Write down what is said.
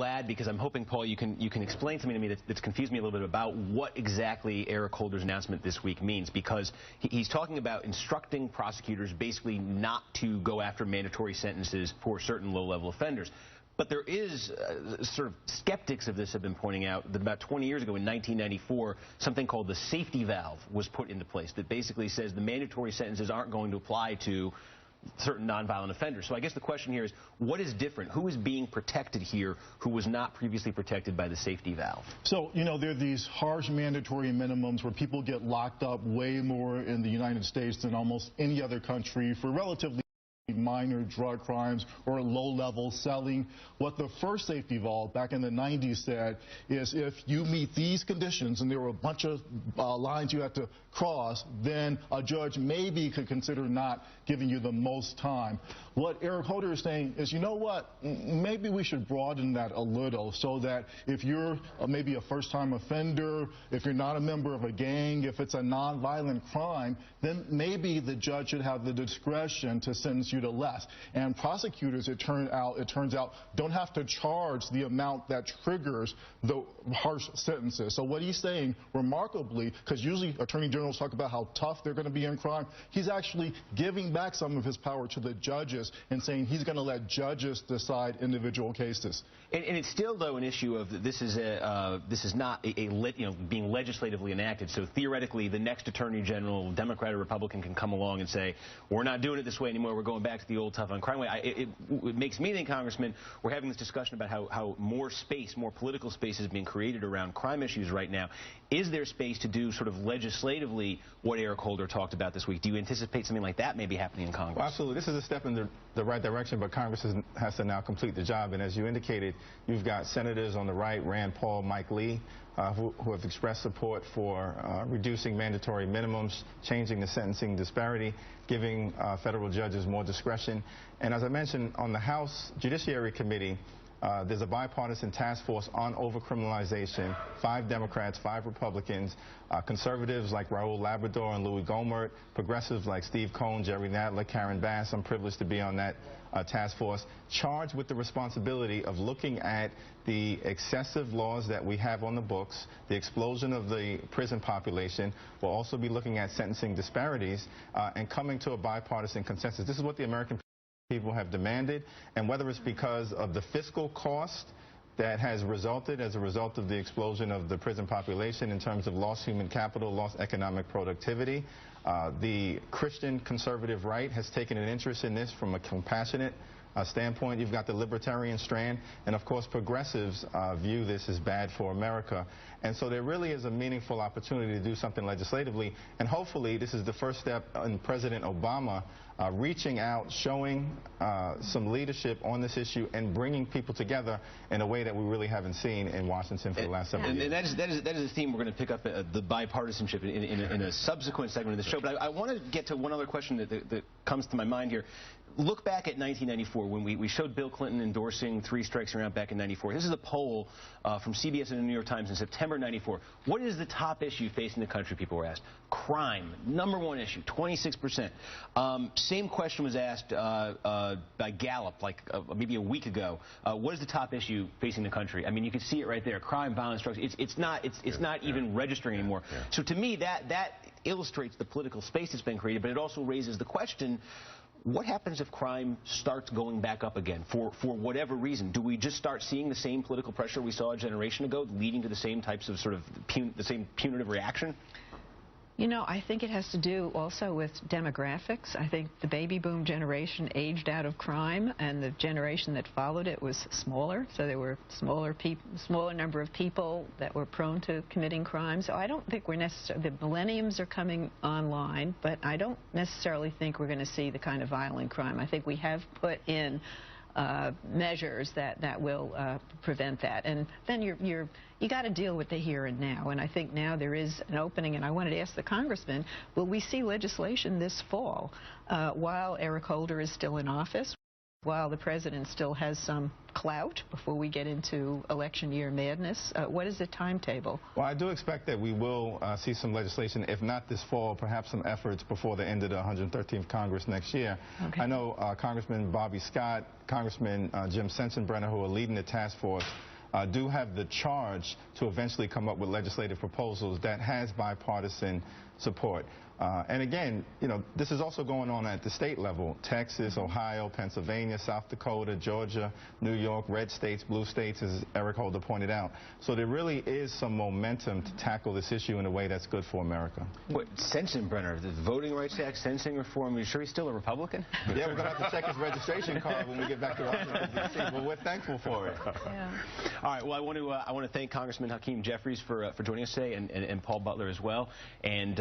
Glad, because I'm hoping, Paul, you can explain something to me that's confused me a little bit about what exactly Eric Holder's announcement this week means, because he's talking about instructing prosecutors basically not to go after mandatory sentences for certain low-level offenders. But there is sort of skeptics of this have been pointing out that about 20 years ago in 1994, something called the safety valve was put into place that basically says the mandatory sentences aren't going to apply to certain nonviolent offenders. So I guess the question here is, what is different? Who is being protected here who was not previously protected by the safety valve? So, you know, there are these harsh mandatory minimums where people get locked up way more in the United States than almost any other country for relatively minor drug crimes or low-level selling. What the first safety valve back in the 90s said is if you meet these conditions, and there were a bunch of lines you had to cross, then a judge maybe could consider not giving you the most time. What Eric Holder is saying is, you know what, maybe we should broaden that a little so that if you're maybe a first-time offender, if you're not a member of a gang, if it's a nonviolent crime, then maybe the judge should have the discretion to sentence you to less. And prosecutors, it turns out, don't have to charge the amount that triggers the harsh sentences. So what he's saying, remarkably, because usually attorney generals talk about how tough they're going to be in crime, he's actually giving back some of his power to the judges and saying he's going to let judges decide individual cases. And it's still, though, an issue of this is not being legislatively enacted. So theoretically, the next attorney general, Democrat or Republican, can come along and say, we're not doing it this way anymore. We're going back to the old tough on crime way. It makes me think, Congressman, we're having this discussion about how more space, more political space is being created around crime issues right now. Is there space to do sort of legislatively what Eric Holder talked about this week? Do you anticipate something like that maybe happening in Congress? Well, absolutely. This is a step in the right direction, but Congress has to now complete the job. And as you indicated, you've got senators on the right, Rand Paul, Mike Lee, who have expressed support for reducing mandatory minimums, changing the sentencing disparity, giving federal judges more discretion. And as I mentioned, on the House Judiciary Committee, there's a bipartisan task force on overcriminalization, 5 Democrats, 5 Republicans, conservatives like Raul Labrador and Louis Gohmert, progressives like Steve Cohen, Jerry Nadler, Karen Bass. I'm privileged to be on that task force, charged with the responsibility of looking at the excessive laws that we have on the books, the explosion of the prison population. We'll also be looking at sentencing disparities and coming to a bipartisan consensus. This is what the American people have demanded, and whether it's because of the fiscal cost that has resulted as a result of the explosion of the prison population in terms of lost human capital, lost economic productivity. The Christian conservative right has taken an interest in this from a compassionate standpoint. You've got the libertarian strand, and of course progressives view this as bad for America. And so there really is a meaningful opportunity to do something legislatively, and hopefully this is the first step in President Obama reaching out, showing some leadership on this issue and bringing people together in a way that we really haven't seen in Washington for the last several years. And that is a theme we're going to pick up, the bipartisanship, in a subsequent segment of the show. But I want to get to one other question that comes to my mind here. Look back at 1994 when we showed Bill Clinton endorsing 3 strikes and out back in 94. This is a poll from CBS and the New York Times in September 94. What is the top issue facing the country, people were asked? Crime, #1 issue, 26%. Same question was asked by Gallup like maybe a week ago. What is the top issue facing the country? I mean, you can see it right there. Crime, violence, drugs. It's not even registering anymore. Yeah. So to me, that illustrates the political space that's been created, but it also raises the question, what happens if crime starts going back up again for whatever reason? Do we just start seeing the same political pressure we saw a generation ago, leading to the same types of the same punitive reaction? You know, I think it has to do also with demographics. I think the baby boom generation aged out of crime, and the generation that followed it was smaller. So there were smaller number of people that were prone to committing crime. So I don't think we're necessarily, the millenniums are coming online, but I don't necessarily think we're going to see the kind of violent crime. I think we have put in measures that will prevent that, and then you got to deal with the here and now. And I think now there is an opening, and I wanted to ask the congressman, will we see legislation this fall while Eric Holder is still in office, while the president still has some clout before we get into election year madness? What is the timetable? Well, I do expect that we will see some legislation, if not this fall, perhaps some efforts before the end of the 113th Congress next year. Okay. I know Congressman Bobby Scott, Congressman Jim Sensenbrenner, who are leading the task force, do have the charge to eventually come up with legislative proposals that has bipartisan support. And again, you know, this is also going on at the state level. Texas, Ohio, Pennsylvania, South Dakota, Georgia, New York, red states, blue states, as Eric Holder pointed out. So there really is some momentum to tackle this issue in a way that's good for America. What, Sensenbrenner, the Voting Rights Act, sentencing reform, are you sure he's still a Republican? Yeah, we're going to have to check his registration card when we get back to Washington, D.C., but we're thankful for it. Yeah. All right, well, I want to thank Congressman Hakeem Jeffries for joining us today, and Paul Butler as well. And